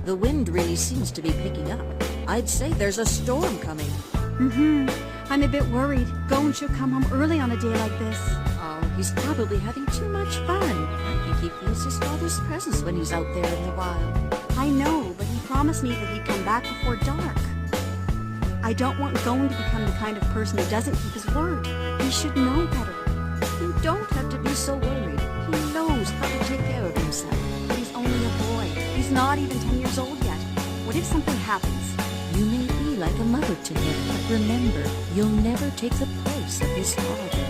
The wind really seems to be picking up. I'd say there's a storm coming. I'm a bit worried. Gon should come home early on a day like this. Oh, he's probably having too much fun. I think he feels his father's presence when he's out there in the wild. I know, but he promised me that he'd come back before dark. I don't want Gon to become the kind of person who doesn't keep his word. He should know better. You don't have to be so worried. He knows how to take care of himself. But he's only a boy. He's not even 10 years old yet. What if something happens? You may be like a mother to him, but remember, you'll never take the place of his father.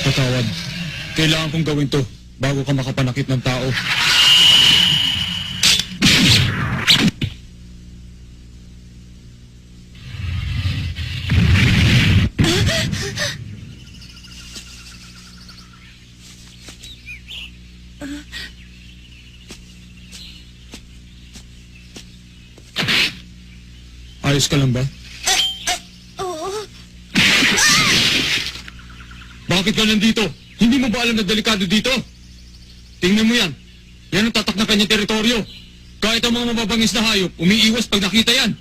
Patawad. Kailangan kong gawin to bago ka makapanakit ng tao. Ayos ka lang ba? Bakit ka nandito? Hindi mo ba alam na delikado dito? Tingnan mo yan. Yan ang tatak na kanyang teritoryo. Kahit ang mga mababangis na hayop, umiiwas pag nakita yan.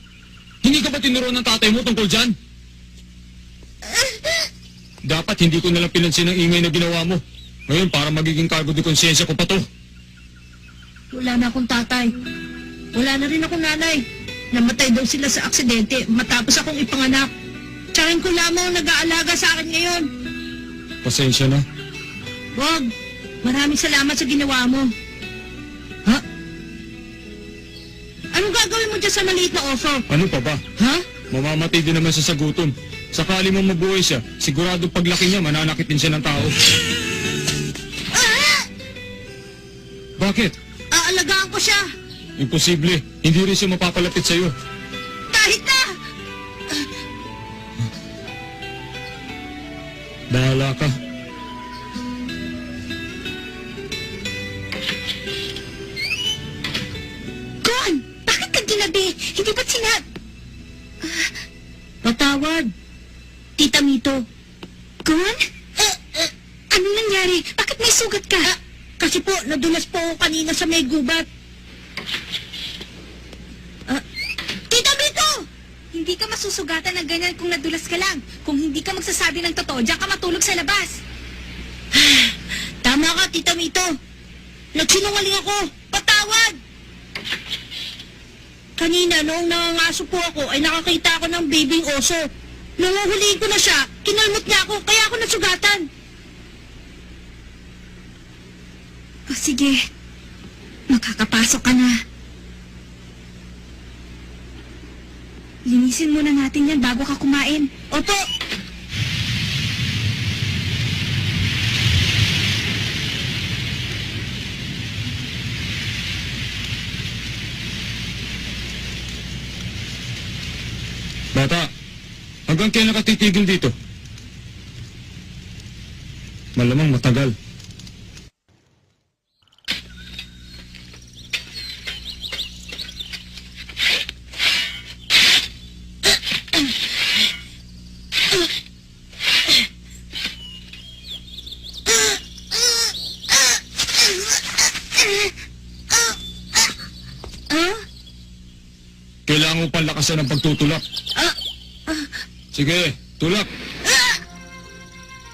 Hindi ka ba tinuruan ng tatay mo tungkol dyan? Dapat hindi ko nalang pinansin ang ingay na ginawa mo. Ngayon, para magiging cargo de konsensya ko pa to. Wala na akong tatay. Wala na rin akong nanay. Namatay daw sila sa aksidente matapos akong ipanganak. Tsahin ko lamang ang nag-aalaga sa akin ngayon. Pasensya na. Wag. Maraming salamat sa ginawa mo. Ha? Anong gagawin mo dyan sa maliit na oso? Ano pa ba? Ha? Mamamatay din naman siya sa gutom. Sakali mong mabuhay siya, sigurado paglaki niya, mananakit din siya ng tao. Bakit? Aalagaan ko siya. Imposible. Hindi rin siya mapapalapit sa'yo. Kahit na! Bahala ka. Gon! Bakit ka ginabi? Hindi ba't Patawad. Tita Mito. Gon? Anong nangyari? Bakit may sugat ka? Kasi po, nadulas po ako kanina sa may gubat. Tita Mito! Hindi ka masusugatan ng ganyan kung nadulas ka lang. Kung hindi ka magsasabi ng totoo, diyan ka matulog sa labas. Tama ka, Tita Mito. Nagsinungaling ako. Patawad! Kanina, noong nangangaso po ako, ay nakakita ako ng babying oso. Nung uhulihin ko na siya, kinalmot niya ako, kaya ako nasugatan. O sige, makakapasok ka na. Linisin muna natin yan bago ka kumain. Opo! Bata, hanggang kailan ka titigil dito? Malamang matagal. Kailangan mo palakasan ang pagtutulak. Sige, tulak.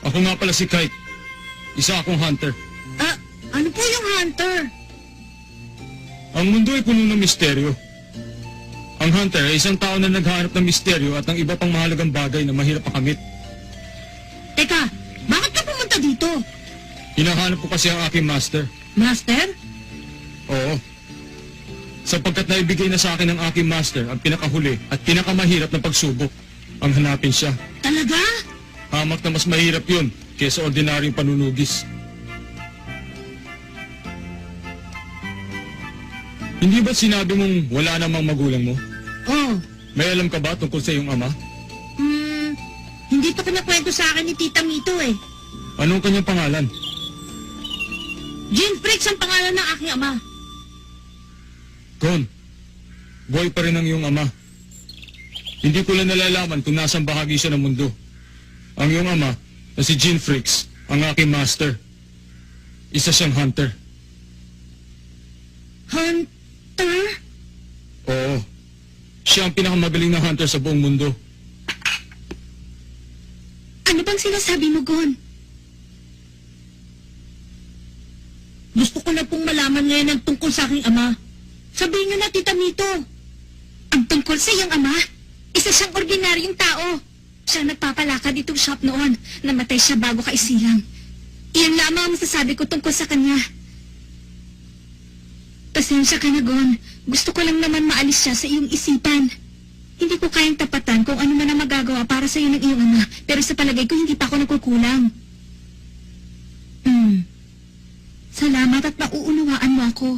Ako nga pala si Kite. Isa akong hunter. Ano po yung hunter? Ang mundo ay puno ng misteryo. Ang hunter ay isang tao na naghahanap ng misteryo at ng iba pang mahalagang bagay na mahirap makamit. Teka, bakit ka pumunta dito? Hinahanap ko kasi ang aking master. Master? Oo. Sapagkat naibigay na sa akin ng aking master ang pinakahuli at pinakamahirap na pagsubok. Ang hanapin siya. Talaga? Hamak na mas mahirap yun kaysa ordinaryong panunugis. Hindi ba sinabi mong wala namang magulang mo? Oh. May alam ka ba tungkol sa iyong ama? Hindi pa kinakwento sa akin ni Tita Mito eh. Anong kanyang pangalan? Jean Fricks ang pangalan ng aking ama. Gon, boy pa rin ang iyong ama. Hindi ko lang nalalaman kung nasang bahagi siya ng mundo. Ang iyong ama, na si Jean Fricks, ang aking master. Isa siyang hunter. Hunter? Oo. Siya ang pinakamagaling na hunter sa buong mundo. Ano bang sinasabi mo, Gon? Gusto ko na pong malaman ngayon ang tungkol sa aking ama. Sabihin niyo na, Tita Mito. Ang tungkol sa iyong ama, isa siyang ordinaryong tao. Siya nagpapalakad itong shop noon. Namatay siya bago kaisilang. Iyan lamang ang masasabi ko tungkol sa kanya. Pasensya ka na, Gon. Gusto ko lang naman maalis siya sa iyong isipan. Hindi ko kayang tapatan kung ano man ang magagawa para sa iyo ng iyong ama. Pero sa palagay ko, hindi pa ako nagkukulang. Salamat at nauunawaan mo ako.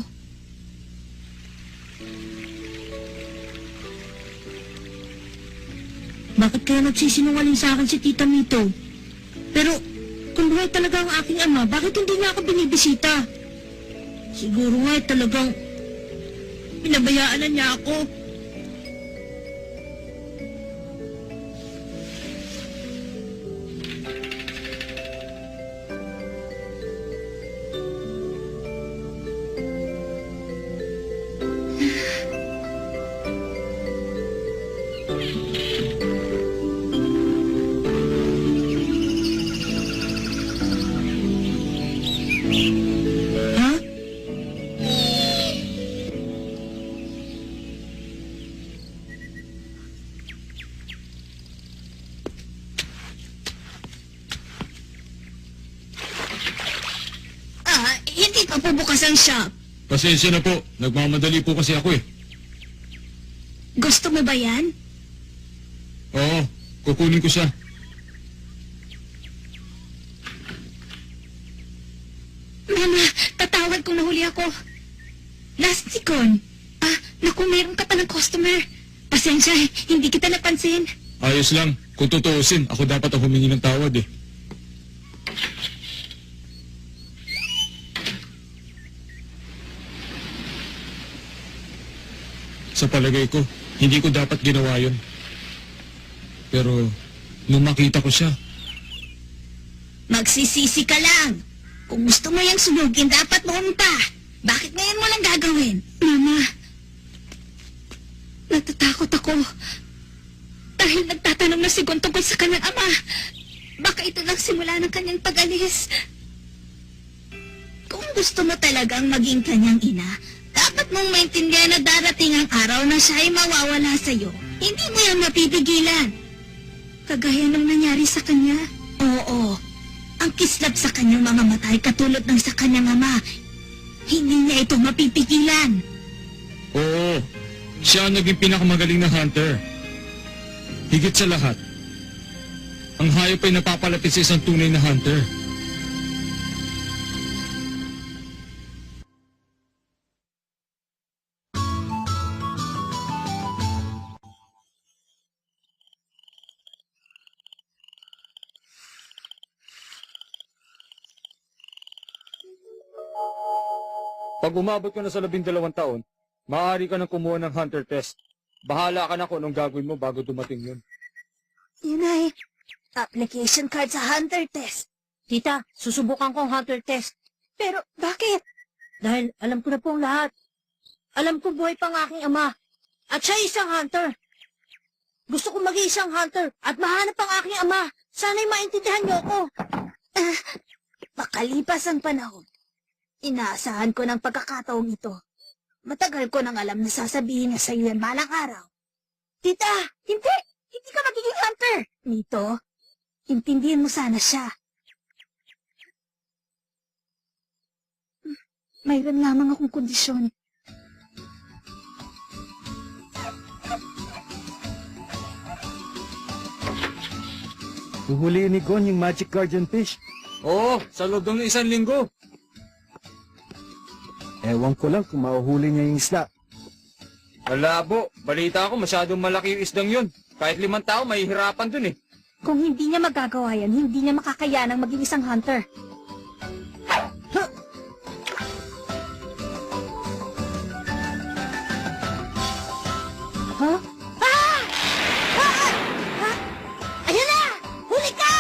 Bakit kaya nagsisinungaling sa akin si Tita Mito? Pero, kung buhay talaga ang aking ama, bakit hindi niya ako binibisita? Siguro nga talagang pinabayaan na niya ako. Ha? Hindi pa po bukas ang shop. Pasensya na po. Nagmamadali po kasi ako eh. Gusto mo ba yan? Oo, kukunin ko siya. Mama, tatawag kung nahuli ako. Last sikon. Naku, meron ka pa ng customer. Pasensya, hindi kita napansin. Ayos lang. Kung tutuusin, ako dapat ang humingi ng tawad eh. Sa palagay ko, hindi ko dapat ginawa yun. Pero, nung makita ko siya, Magsisisi ka lang. Kung gusto mo yung sunugin, dapat noon pa. Bakit ngayon mo lang gagawin? Mama, natatakot ako. Dahil nagtatanong na si Gon tungkol sa kanyang ama. Baka ito lang simula ng kanyang pag-alis. Kung gusto mo talagang maging kanyang ina, dapat mong maintindihan na darating ang araw na siya ay mawawala sa'yo. Hindi mo yan mapipigilan. Kagaya ng nangyari sa kanya. Oo. Ang kislap sa kanyang mamamatay katulad ng sa kanyang ama. Hindi niya ito mapipigilan. oo, siya ang naging pinakamagaling na hunter. Higit sa lahat, ang hayop ay napapalapit sa isang tunay na hunter. Pag umabot ka na sa 12 taon, maaari ka nang kumuha ng hunter test. Bahala ka na kung anong gagawin mo bago dumating yun. Yun ay application card sa Hunter Test. Tita, susubukan ko ang hunter test. Pero bakit? Dahil alam ko na po ang lahat. Alam ko buhay pa ang aking ama. At siya isang hunter. Gusto ko maging isang hunter at mahanap ang aking ama. Sana'y maintindihan niyo ako. Makalipas ang panahon, inaasahan ko ng pagkakataong ito. Matagal ko nang alam na sasabihin niya sa iyo yan balang araw. Tita! Hindi! Hindi ka magiging hunter! Mito, intindihin mo sana siya. Mayroon lamang akong kondisyon. Huhuliin ni Gon yung magic guardian fish. Oo, sa loob ng 1 linggo. Ewan ko lang kung mahuhuli niya yung isda. Malabo. Balita ko masyadong malaki yung isdang yun. Kahit 5 tao, mahihirapan dun eh. Kung hindi niya magagawa yan, hindi niya makakayanang maging isang hunter. Huh? Ah! Ah! Ah! Ayan na! Huli ka!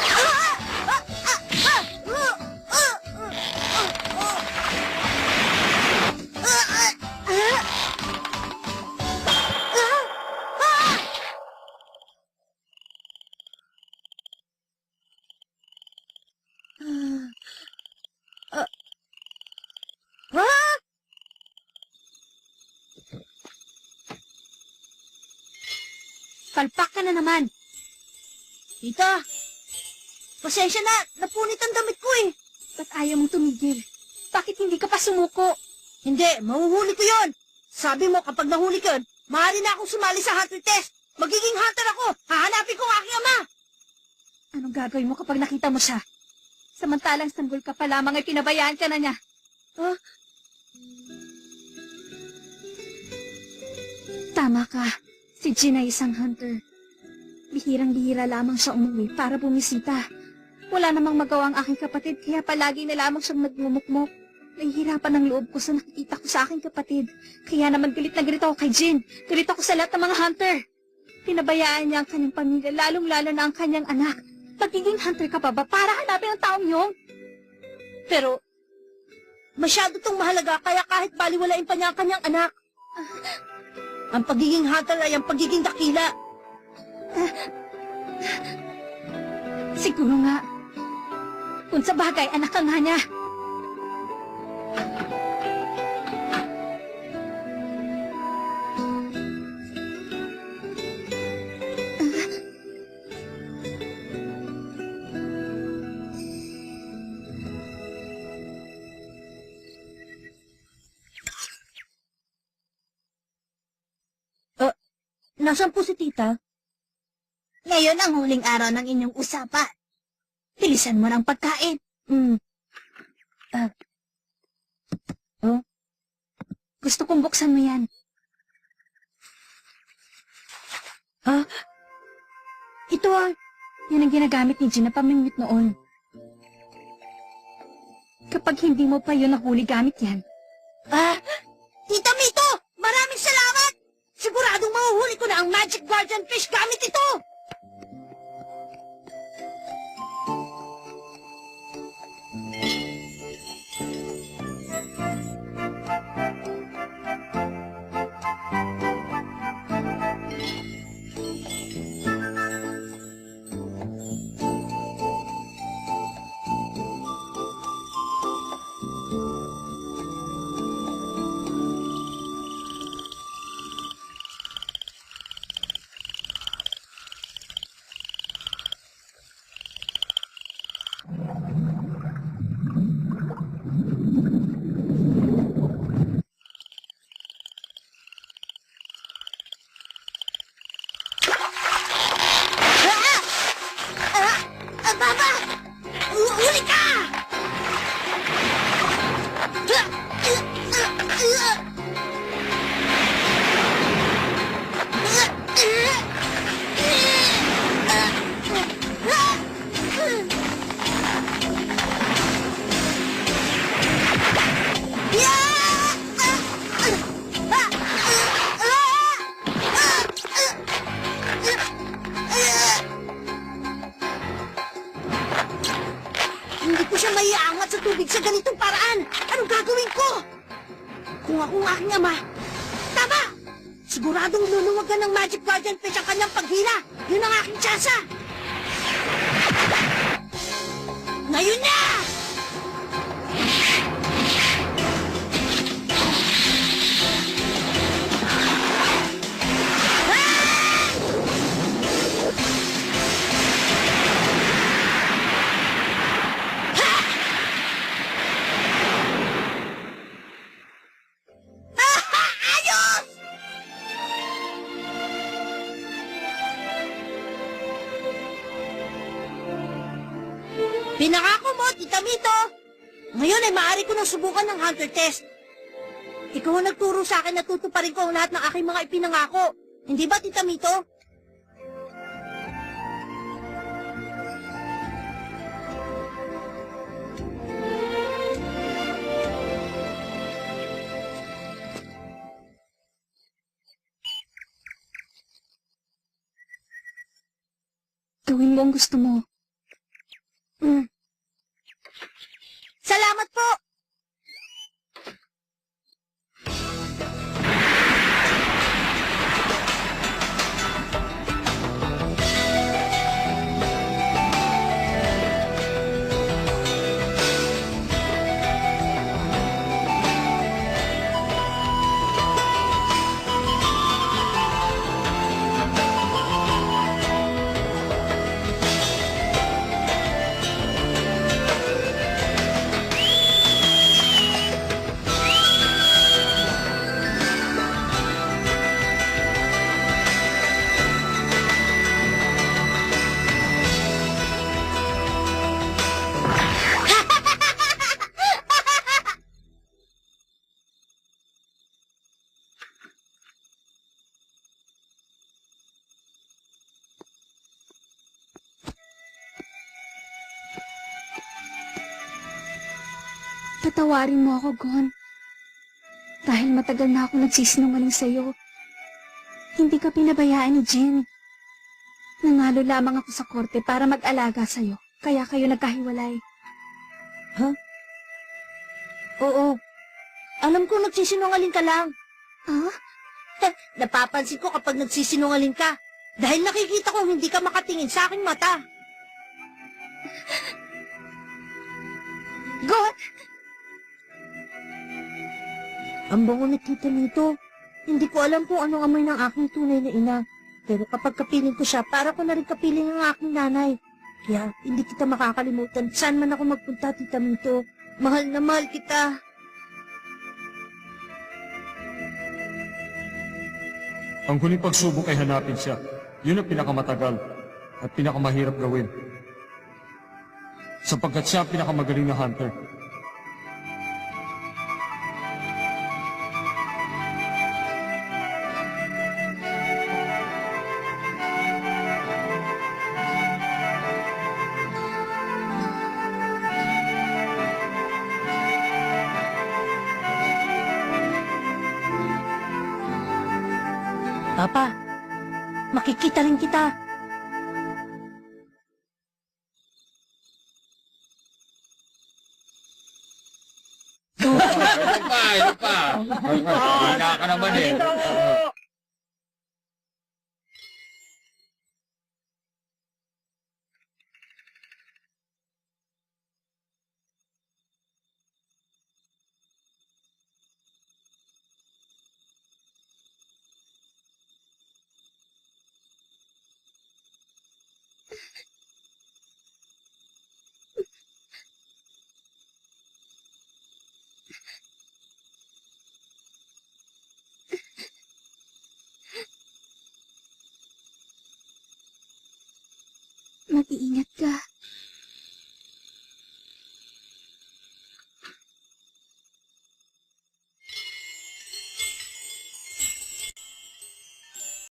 Ah! Ah! Ah! Ah! Palpak ka na naman. Tita, pasensya na. Napunit ang damit ko eh. Ba't ayaw mong tumigil? Bakit hindi ka pa sumuko? Hindi, mahuhuli ko yon. Sabi mo kapag nahuli ko yun, maaari na akong sumali sa hunter test. Magiging hunter ako. Hahanapin ko ang aking ama. Anong gagawin mo kapag nakita mo siya? Samantalang sanggol ka pa lamang ay pinabayaan ka na niya. Huh? Tama ka. Si Jin ay isang hunter. Bihirang-bihira lamang siya umuwi para bumisita. Wala namang magawa ang aking kapatid kaya palagi na lamang siyang nagmumukmok. Nahihirapan ang loob ko sa nakikita ko sa aking kapatid. Kaya naman galit na galit ako kay Jin. Galit ako sa lahat ng mga hunter. Pinabayaan niya ang kanyang pamilya, lalong-lalo na ang kanyang anak. Pagiging hunter ka pa ba para hanapin ang taong yun? Pero, masyado tong mahalaga kaya kahit baliwalain pa niya ang kanyang anak. Ang pagiging hunter ay ang pagiging dakila. Siguro nga. Kung sa bagay, anak ka nga niya. Nasaan po si tita? Ngayon ang huling araw ng inyong usapan. Bilisan mo ng pagkain. Gusto kong buksan mo yan. Ito yan ang ginagamit ni Jin na pamingwit noon. Kapag hindi mo pa yun nahuli gamit yan. Tita Mito! Maraming salamat! Siguradong mahuhuli ko na ang magic guardian fish gamit ito! Baba! Huli ka! Hindi ko siya maiangat sa tubig sa ganitong paraan. Anong gagawin ko? Kung ako ang aking ama, tama! Siguradong luluwagan ng magic guardian fish ang kanyang paghila. Yun ang aking tsansa. Ngayon na! Ah! Pinangako mo, Tita Mito. Ngayon ay maaari ko nang subukan ng hunter test. Ikaw ang nagturo sa akin na tutuparin ko ang lahat ng aking mga ipinangako. Hindi ba, Tita Mito? Gawin mo ang gusto mo. Salamat po! Patawarin mo ako, Gon. Dahil matagal na ako nagsisinungaling sa'yo. Hindi ka pinabayaan ni Jin. Nangalo lamang ako sa korte para mag-alaga sa'yo. Kaya kayo nagkahiwalay. Oo. Alam ko nagsisinungaling ka lang. Ah? Napapansin ko kapag nagsisinungaling ka. Dahil nakikita ko hindi ka makatingin sa aking mata. Gon! Ang bango ni Tita Mito. Hindi ko alam kung anong amoy ng aking tunay na ina. Pero kapag kapiling ko siya, para ko na rin kapiling ang aking nanay. Kaya hindi kita makakalimutan. Saan man ako magpunta, Tita Mito. Mahal na mahal kita. Ang huling pagsubok ay hanapin siya. Yun ang pinakamatagal at pinakamahirap gawin. Sapagkat siya ang pinakamagaling na hunter. Papa, makikita rin kita. Ito pa. Hina ka naman eh. Mag-iingat ka.